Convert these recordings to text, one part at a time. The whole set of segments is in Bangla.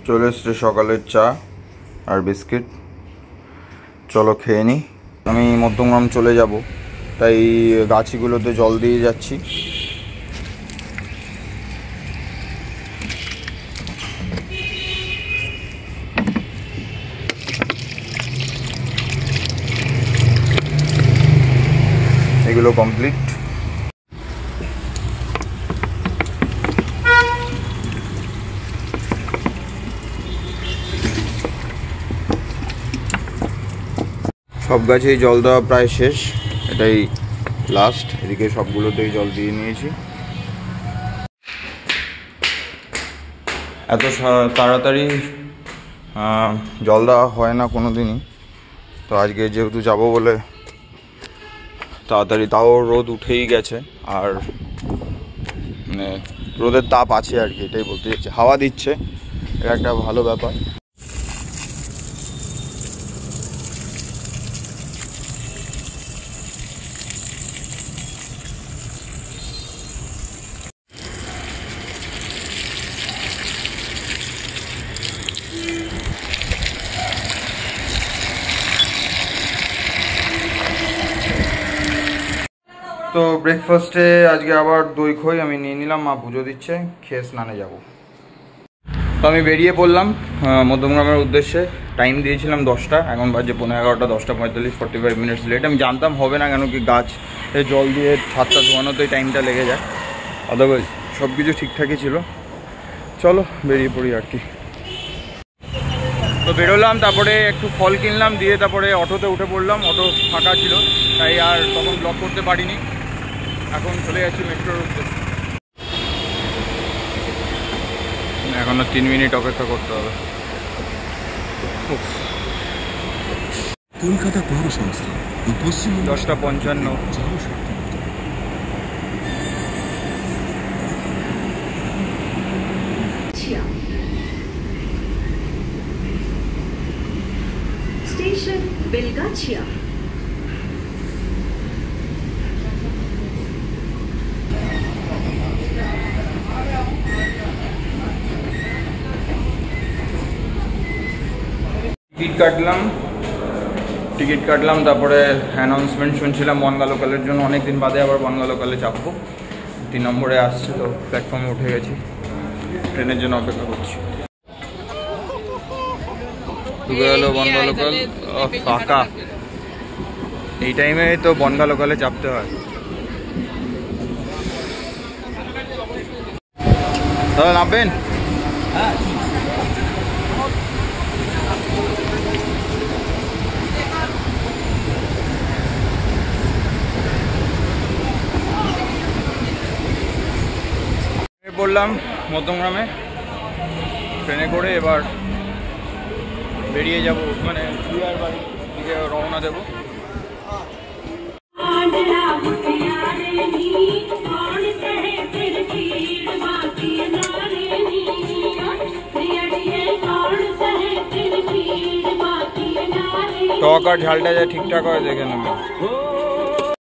চলে এসছে সকালের চা আর বিস্কিট। চলো খেয়ে নিই। আমি মধ্যমগ্রাম চলে যাব, তাই গাছিগুলোতে জল দিয়ে যাচ্ছি। এগুলো কমপ্লিট। সব গাছেই জল দেওয়া প্রায় শেষ, এটাই লাস্ট। এদিকে সবগুলোতেই জল দিয়ে নিয়েছি। এত তাড়াতাড়ি জল দেওয়া হয় না কোনো দিনই, তো আজকে যেহেতু যাব বলে তাড়াতাড়ি, তাও রোদ উঠেই গেছে আর মানে রোদের তাপ আছে আর কি, এটাই বলতে চাইছি। হাওয়া দিচ্ছে, এটা একটা ভালো ব্যাপার। তো ব্রেকফাস্টে আজকে আবার দই খই আমি নিয়ে নিলাম, মা পুজো দিচ্ছে, খেয়ে স্নানে যাব। তো আমি বেরিয়ে পড়লাম মধ্যমগ্রামের উদ্দেশ্যে। টাইম দিয়েছিলাম 10টা, এখন বাজে 11:30, 10:45, 45 মিনিটস লেট। আমি জানতাম হবে না, কেন কি গাছ জল দিয়ে ছাদটা ধোয়ানোতেই টাইমটা লেগে যায়, আদারওয়াইজ সব কিছু ঠিকঠাকই ছিল। চলো বেরিয়ে পড়ি আর কি। তো বেরোলাম, তারপরে একটু ফল কিনলাম, দিয়ে তারপরে অটোতে উঠে পড়লাম। অটো ফাঁকা ছিল, তাই আর তখন ব্লক করতে পারিনি। এখন চলে যাচ্ছি মেট্রোর উদ্দেশ্যে। এখনো 3 মিনিট অপেক্ষা করতে হবে। কলকাতা পৌর সংস্থা 10:55। স্টেশন বেলগাছিয়া। টিকিট কাটলাম, তারপরে অ্যানাউন্সমেন্ট শুনছিলাম বনগা লোকালের জন্য। অনেকদিন বাদে আবার বনগা লোকালে চাপবো। 3 নম্বরে আসছে, তো প্ল্যাটফর্মে উঠে গেছি, ট্রেনের জন্য অপেক্ষা করছি। ঢুকে গেল বনগা লোকাল, ফাঁকা। এই টাইমে তো বনগা লোকালে চাপতে হয়। দাদা নামবেন? বললাম মধ্যমগ্রামে ট্রেনে করে এবার বেরিয়ে যাব, মানে বিয়ার বাড়ির দিকে রওনা দেবো। টক আর ঝালটা যা ঠিকঠাক হয় দেখে নেবো।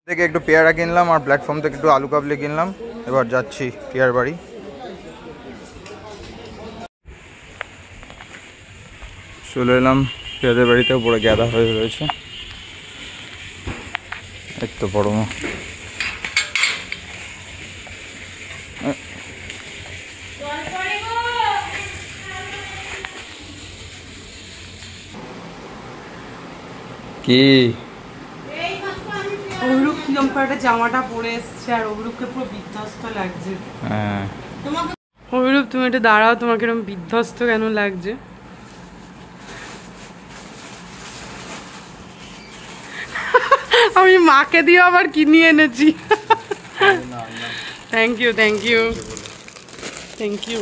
থেকে একটু পেয়ারা কিনলাম আর প্ল্যাটফর্ম থেকে একটু আলু কাবলি কিনলাম। এবার যাচ্ছি পিয়ার বাড়ি। চলে এলাম পেয়াদের বাড়িতে, পুরো গ্যাদা হয়ে রয়েছে। এক তো বড় মা, কি অভিরূপ কিরম করে জামাটা পরে এসছে, আর অভিরূপকে পুরো বিধ্বস্ত লাগছে। হ্যাঁ অভিরূপ তুমি একটু দাঁড়াও, তোমাকে এরকম বিধ্বস্ত কেন লাগছে? আমি মাকে দিয়ে আবার কিনিয়ে এনেছি। Thank you thank you thank you.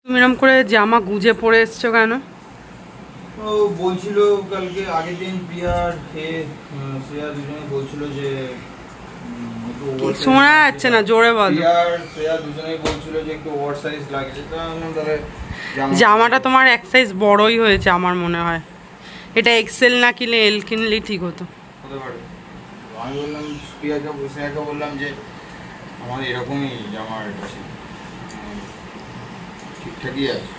তুমি এরকম করে জামা গুজে পরে এসছো কেন? ও বলছিল কালকে আগের দিন প্রিয়ার শ্রেয়া দুজনে বলছিল যে শোনা যাচ্ছে না, জোরে বলো। প্রিয়ার শ্রেয়া দুজনেই বলছিল যে একটু ওভার সাইজ লাগছে, তো আমি তাহলে জামাটা তোমার এক সাইজ বড়ই হয়েছে আমার মনে হয়। এটা এক্সেল না কিনলে এল কিনলেই ঠিক হতো। হতে পারে। আমি বললাম স্নেহাকে বললাম যে আমার এরকমই জামার কাছে ঠিকঠাকই আছে।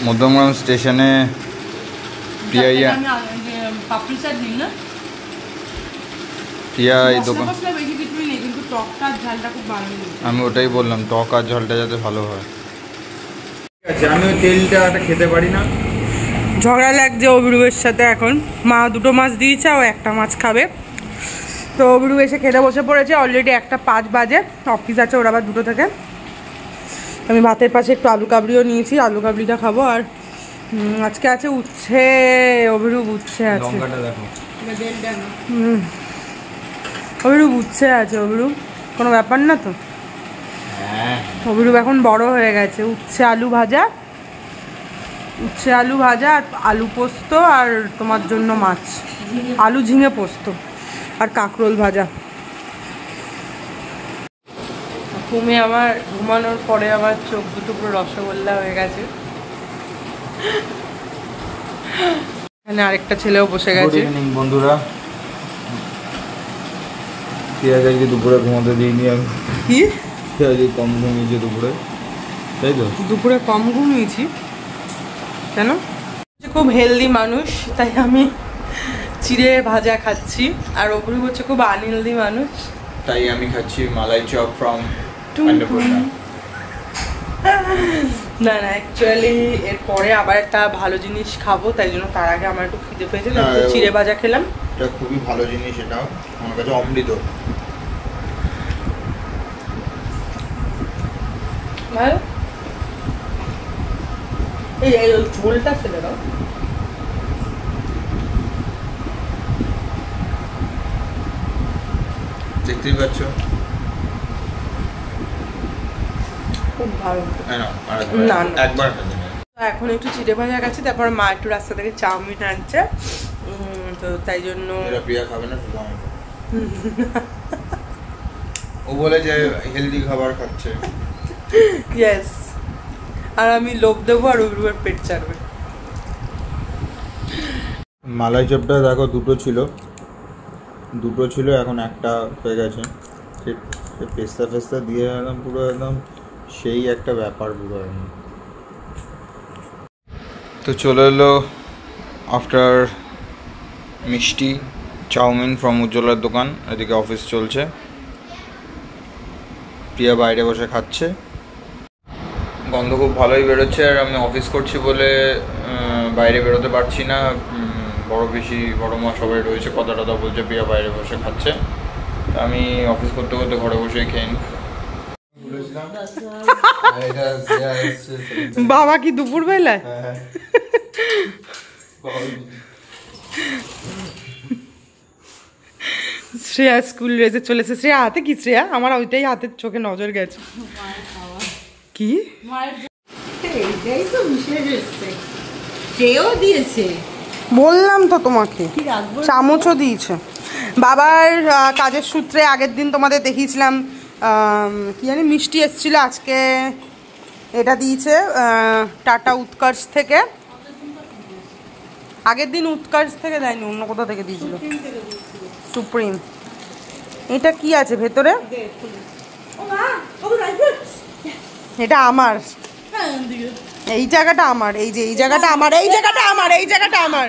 মধ্যমগ্রাম স্টেশনে প্রিয়া এই দোকান, আমি ওটাই বললাম টক আর ঝালটা যাতে ভালো হয়। ঠিক আছে, আমি ওই তেলটা খেতে পারি না। ঝগড়া লাগছে অভিরূপের সাথে। এখন মা দুটো মাছ দিয়েছে, ও একটা মাছ খাবে। তো অভিরূপ এসে খেতে বসে পড়েছে। অলরেডি 1:05 বাজে, অফিস আছে ওর আবার 2টো থেকে। আমি ভাতের পাশে একটু আলু কাবড়িও নিয়েছি, আলু কাবড়িটা খাবো। আর আজকে আছে উচ্ছে, অভিরূপ উচ্ছে আছে। অভিরূপ উচ্ছে আছে, অভিরূপ কোনো ব্যাপার না তো। অভিরূপ এখন বড় হয়ে গেছে। উচ্ছে আলু ভাজা, উচ্ছে আলু ভাজা আর আলু পোস্ত, আর তোমার জন্য মাছ, আলু ঝিঙে পোস্ত আর কাঁকরোল ভাজা। ঘুমে আমার ঘুমানোর পরে আমার চোখ দুটো পুরো রসগোল্লা হয়ে গেছে। এখানে আরেকটা ছেলেও বসে গেছে। বন্ধুরা, পেঁয়াজ আজকে দুপুরে ঘুমাতে দিইনি আমি। কি পেঁয়াজ কম ঘুমিয়েছি দুপুরে, তাই তো? দুপুরে কম ঘুমিয়েছি কেন? খুব হেলদি মানুষ, তাই আমি চিড়ে ভাজা খাচ্ছি। আর অপরূপ হচ্ছে খুব আনহেলদি মানুষ, তাই আমি খাচ্ছি মালাই চপ ফ্রম অন্নপূর্ণা। না না, অ্যাকচুয়ালি এরপরে আবার একটা ভালো জিনিস খাবো, তাই জন্য তার আগে আমার একটু খিদে পেয়েছে, চিড়ে ভাজা খেলাম। এটা খুবই ভালো জিনিস, এটাও আমার কাছে অমৃত। ভালো, এই ঝোলটা ফেলে দাও। দেখতেই পাচ্ছ খুব ভালো। না একবার এখন একটু চিড়ে ভাজা গেছে, তারপর মা একটু রাস্তা থেকে চাউমিন আনছে, তো তাই জন্য প্রিয়া খাবে না, শুধু আমি। ও বলে যে হেলদি খাবার খাচ্ছে। ইয়েস, আর আমি লোভ দেবো আর ওর পেট চাটবে। মালাই চপটা দেখো দুটো ছিল, এখন একটা হয়ে গেছে। পেস্তা ফেস্তা দিয়ে একদম পুরো একদম সেই একটা ব্যাপার পুরো। তো চলে এলো আফটার মিষ্টি চাউমিন ফ্রম উজ্জ্বলার দোকান। এদিকে অফিস চলছে, প্রিয়া বাইরে বসে খাচ্ছে। গন্ধ খুব ভালোই বেরোচ্ছে, আর আমি অফিস করছি বলে বাইরে বেরোতে পারছি না। বড় পিসি বড় মা সবাই রয়েছে, কথা টথা বলছে, প্রিয়া বাইরে বসে খাচ্ছে। আমি অফিস করতে করতে ঘরে বসেই খেয়ে নিই। বাবা কি দুপুর বেলা? শ্রেয়া স্কুল রেজে চলেছে। শ্রেয়া হাতে কি? শ্রেয়া আমার ওইটাই হাতের চোখে নজর গেছে। কি বললাম তো তোমাকে, চামচও দিয়েছে। বাবার কাজের সূত্রে আগের দিন তোমাদের দেখিয়েছিলাম কি জানি মিষ্টি এসেছিলো, আজকে এটা দিয়েছে টাটা উৎকর্ষ থেকে। আগের দিন উৎকর্ষ থেকে দেয়নি, অন্য কোথা থেকে দিয়েছিল, সুপ্রিম। এটা কি আছে ভেতরে? এটা আমার, এই জায়গাটা আমার, এই যে এই জায়গাটা আমার, এই জায়গাটা আমার, এই জায়গাটা আমার,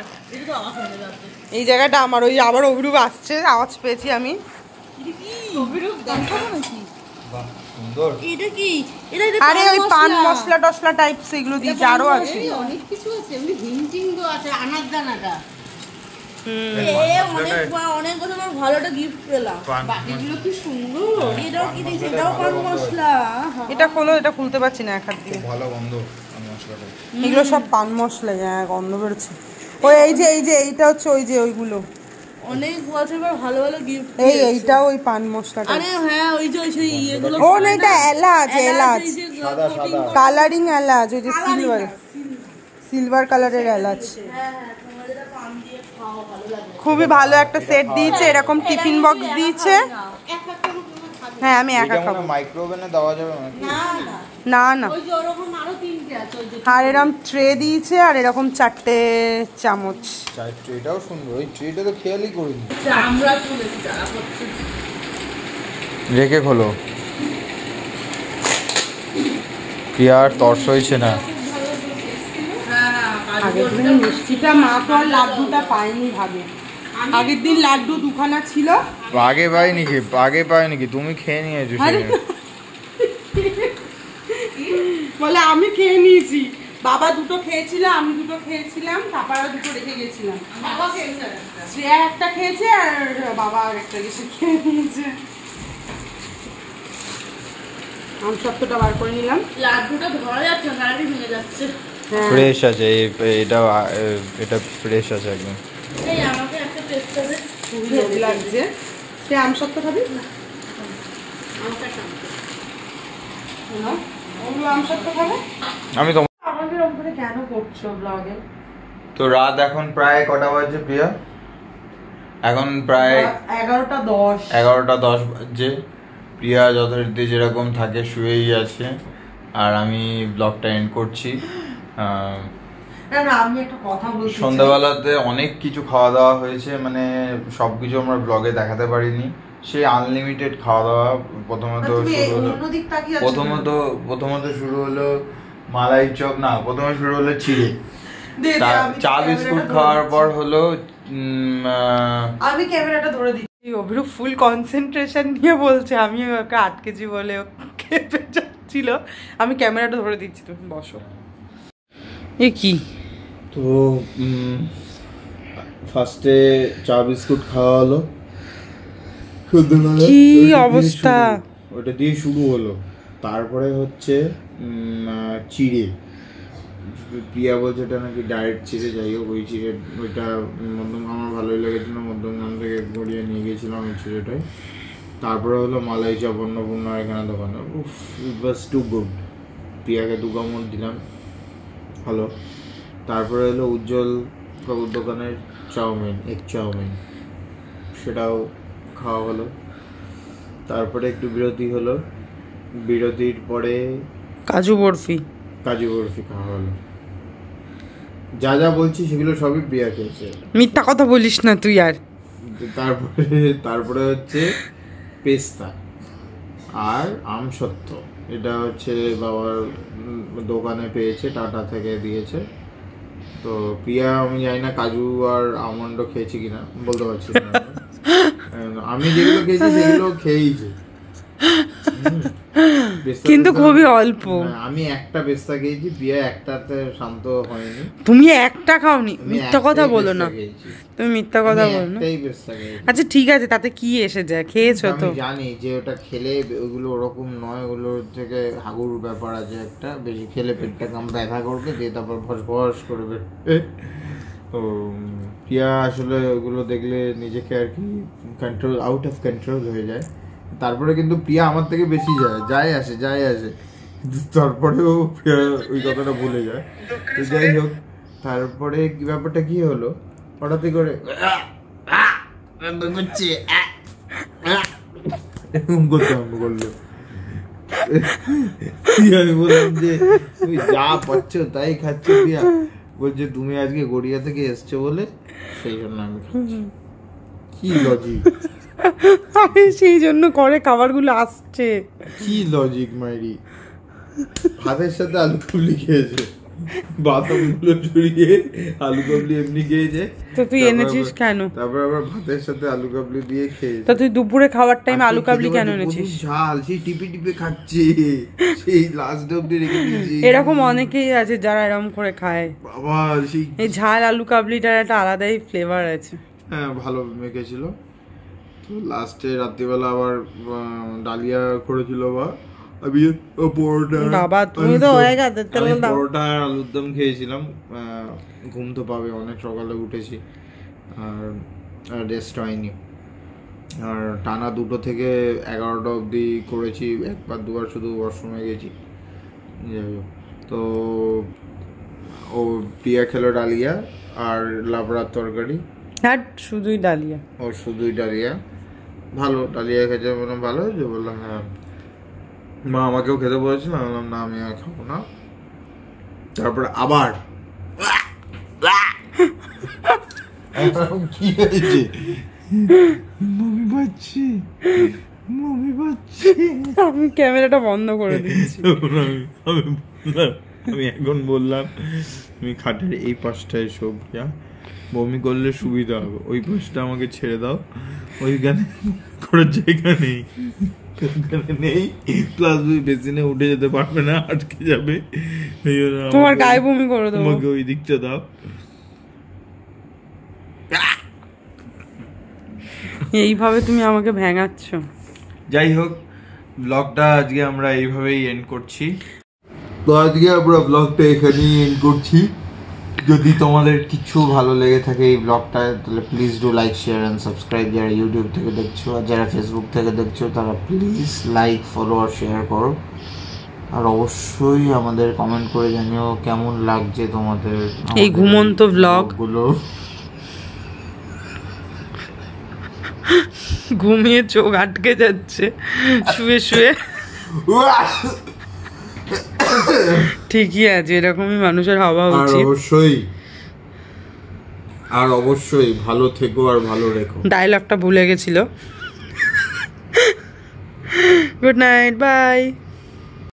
এই জায়গাটা আমার। ওই আবার অভিরূপ আসছে, আওয়াজ পেয়েছি আমি। আরে ওই পান মশলা টসলা টাইপ সেগুলো দিয়েছে, আরো আছে অনেক কিছু আছে। এমনি হিঞ্জিং তো আছে, আনার দানাটা। অনেক বছর পর ভালো একটা গিফট পেলাম। বাকিগুলো কি সুন্দর। এটাও কি দিয়েছে? এটাও পান মশলা। এটা খোলো, এটা খুলতে পারছি না এক হাত দিয়ে। ভালো গন্ধ পান মশলাটা। এগুলো সব পান মশলা, হ্যাঁ গন্ধ বেরোচ্ছে। ওই এই যে এইটা হচ্ছে ওই যে ওইগুলো অনেক বছর পর ভালো ভালো গিফট। এইটাও ওই পান মশলাটা। আরে হ্যাঁ, ওই যে ওই ইয়েগুলো। ও না, এটা এলাচ, এলাচ সাদা সাদা কালারিং এলাচ, ওই যে সিলভার কালারের এলাচ। খুবই ভালো একটা সেট দিয়েছে, এরকম টিফিন বক্স দিয়েছে। হ্যাঁ আমি একা খাবো। মাইক্রোওভেনে দেওয়া যাবে না? না না, আর এরকম ট্রে দিয়েছে আর এরকম 4টে চামচ। চায়ের ট্রেটাও সুন্দর, ওই ট্রেটা তো খেয়ালই করিনি। রেখে খোলো, প্রিয়ার তর্স হয়েছে না। আগের দিন মিষ্টিটা মা তো আর লাড্ডুটা পায়নি ভাবে, আগের দিন লাড্ডু দুখানা ছিল। আগে পাইনি কি তুমি খেয়ে নিয়েছো? বলে আমি খেয়ে নিয়েছি, বাবা দুটো খেয়েছিল, আমি দুটো খেয়েছিলাম, তারপর আর দুটো রেখে গেছিলাম। শ্রেয়া একটা খেয়েছে আর বাবা আর একটা এসে খেয়ে নিয়েছে। আমি সত্যটা বার করে নিলাম। লাড্ডুটা ধরা যাচ্ছে না, লাড্ডু ভেঙে যাচ্ছে। ফ্রেশ আছে এটা ফ্রেশ আছে একদম। এই আমাকে একটা টেস্ট করে খুবই লাগছে। সে আম সত্য খাবি? আমাকে একটা আম সত্য খাবে? আমি তো আমাদের ওপরে কেন করছো ব্লগে? তো রাত এখন প্রায় কটা বাজে প্রিয়া? এখন প্রায় 11:10 বাজে। প্রিয়া যথারীতি যেরকম থাকে শুয়েই আছে, আর আমি ব্লগটা এন্ড করছি। আমি একটা কথা বলছি, সন্ধ্যাবেলাতে অনেক কিছু খাওয়া দাওয়া হয়েছে, মানে সবকিছু আমরা ব্লগে দেখাতে পারিনি। সেই আনলিমিটেড খাওয়া দাওয়া। প্রথমত শুরু হলো মালাই চপ, না প্রথমে শুরু হলো চিড়ে, চা বিস্কুট খাওয়ার পর হলো আমি ক্যামেরাটা ধরে দিচ্ছি। অভিরু ফুল কনসেন্ট্রেশন নিয়ে বলছে, আমি ওকে আটকেছি বলে খেপে যাচ্ছিল। আমি ক্যামেরাটা ধরে দিচ্ছি, তুমি বসো। এ কি? তো ফার্স্টে চা বিস্কুট খাওয়া হলো, কি অবস্থা, ওটা দিয়ে শুরু হলো। তারপরে হচ্ছে চিড়ে, প্রিয়া বলছে এটা নাকি ডায়েট চিড়ে, যাই হোক ওই চিড়ে, ওইটা মধ্যম আমার ভালোই লেগেছিলো, মধ্যমগ্রাম থেকে গড়িয়ে নিয়ে গেছিলাম ওই চিড়েটাই। তারপরে হলো মালাই চপ অন্নপূর্ণা এখানে দোকানে, ইট ওয়াজ টু গুড। প্রিয়াকে 2 কামড় দিলাম, হলো। তারপরে হলো উজ্জ্বল বাবুর দোকানের চাউমিন, এগ চাউমিন, সেটাও খাওয়া হলো। তারপরে একটু বিরতি হলো, বিরতির পরে কাজু বরফি খাওয়া হলো। যা যা বলছি সেগুলো সবই প্রিয়া খেয়েছে। মিথ্যা কথা বলিস না তুই আর। তারপরে হচ্ছে পেস্তা আর আমসত্ত্ব, এটা হচ্ছে বাবার দোকানে পেয়েছে, টাটা থেকে দিয়েছে। তো প্রিয়া আমি জানি না কাজু আর আমন্ড খেয়েছি কিনা, বলতে পারছি না। আমি যেগুলো খেয়েছি সেগুলো খেয়েইছে, কিন্তু খুবই অল্প। আমি একটা পেস্তা খেয়েছি, প্রিয়া একটাতে শান্ত হয়নি। তুমি একটা খাওনি, মিথ্যা কথা বলো না, তুমি মিথ্যা কথা বলো না। আচ্ছা ঠিক আছে, তাতে কি এসে যায়, খেয়েছো তো। আমি জানি যে ওটা খেলে ওগুলো ওরকম নয়, ওগুলোর থেকে হাগুর ব্যাপার আছে একটা, বেশি খেলে পেটটা কাম ব্যথা করবে, দিয়ে তারপর ফসফস করবে। তো প্রিয়া আসলে ওগুলো দেখলে নিজেকে আর কি কন্ট্রোল, আউট অফ কন্ট্রোল হয়ে যায়। তারপরে কিন্তু প্রিয়া আমার থেকে বেশি যায় আসে, তারপরেও প্রিয়া ওই কথাটা ভুলে যায়। তো যাই হোক, তারপরে ব্যাপারটা কি হলো, হঠাৎই করে করলো। আমি বললাম যে তুমি যা পাচ্ছ তাই খাচ্ছ প্রিয়া, বলছে তুমি আজকে গড়িয়া থেকে এসছো বলে সেই জন্য আমি খাচ্ছি। কি লজিক, সেই জন্য করে খাবারগুলো আসছে, কি লজিক মাইরি। ভাতের সাথে আলু কাবলি খেয়েছে, বাদামগুলো চড়িয়ে আলু কাবলি এমনি খেয়েছে। তো তুই এনেছিস কেন? তারপর আবার ভাতের সাথে আলু কাবলি দিয়ে খেয়েছে। তা তুই দুপুরে খাওয়ার টাইমে আলু কাবলি কেন এনেছিস? ঝাল, সেই টিপে খাচ্ছে, সেই লাস্ট অবধি রেখে দিয়েছি। এরকম অনেকেই আছে যারা এরকম করে খায় বাবা, সেই এই ঝাল আলু কাবলিটার একটা আলাদাই ফ্লেভার আছে। হ্যাঁ, ভালো মেখেছিল। তো লাস্টে রাত্রিবেলা আবার ডালিয়া করেছিল, বা আমি বাবা তুমি তো হয়ে গেছে পরোটা আর আলুর দম খেয়েছিলাম। ঘুম তো পাবে, অনেক সকালে উঠেছি আর রেস্ট হয়নি, আর টানা 2টো থেকে 11টা অবধি করেছি, একবার দুবার শুধু ওয়াশরুমে গেছি। যাই হোক, তো ও প্রিয়া খেলো ডালিয়া আর লাবড়ার তরকারি, আর শুধুই ডালিয়া, ও শুধুই ডালিয়া। ভালো ডালিয়া খেতে বললাম ভালো হয়েছে, বললাম হ্যাঁ। মা আমাকেও খেতে বলেছিল, আমি বললাম না আমি আর খাবো না। তারপরে আবার কি হয়েছে? মমি পাচ্ছি, মমি পাচ্ছি। আমি ক্যামেরাটা বন্ধ করে দিচ্ছি। আমি এখন বললাম তুমি খাটের এই পাশটায় সব বমি করলে সুবিধা হবে, ওই পাশটা আমাকে ছেড়ে দাও, ওইখানে করার জায়গা নেই, নেই, প্লাস বেসিনে উঠে যেতে পারবে না, আটকে যাবে। তোমার গায়ে বমি করে দেবো, আমাকে ওই দিকটা দাও। এইভাবে তুমি আমাকে ভেঙাচ্ছ। যাই হোক, ব্লগটা আজকে আমরা এইভাবেই এন্ড করছি। তো আজকে আমরা ব্লগটা এখানেই এন্ড করছি। যদি তোমাদের কিছু ভালো লেগে থাকে এই ব্লগটা, তাহলে please do like, share and subscribe. যারা ইউটিউব থেকে দেখছো আর যারা ফেসবুক থেকে দেখছো তারা প্লিজ লাইক, ফলো আর শেয়ার করো। আর অবশ্যই আমাদের কমেন্ট করে জানিও কেমন লাগছে তোমাদের এই ঘুমন্ত ব্লগগুলো। ঘুমিয়ে চোখ আটকে যাচ্ছে শুয়ে শুয়ে। ঠিকই আছে, এরকমই মানুষের হওয়া উচিত। আর অবশ্যই ভালো থেকো আর ভালো রেখো। ডায়লগটা ভুলে গেছিল। Good night, by.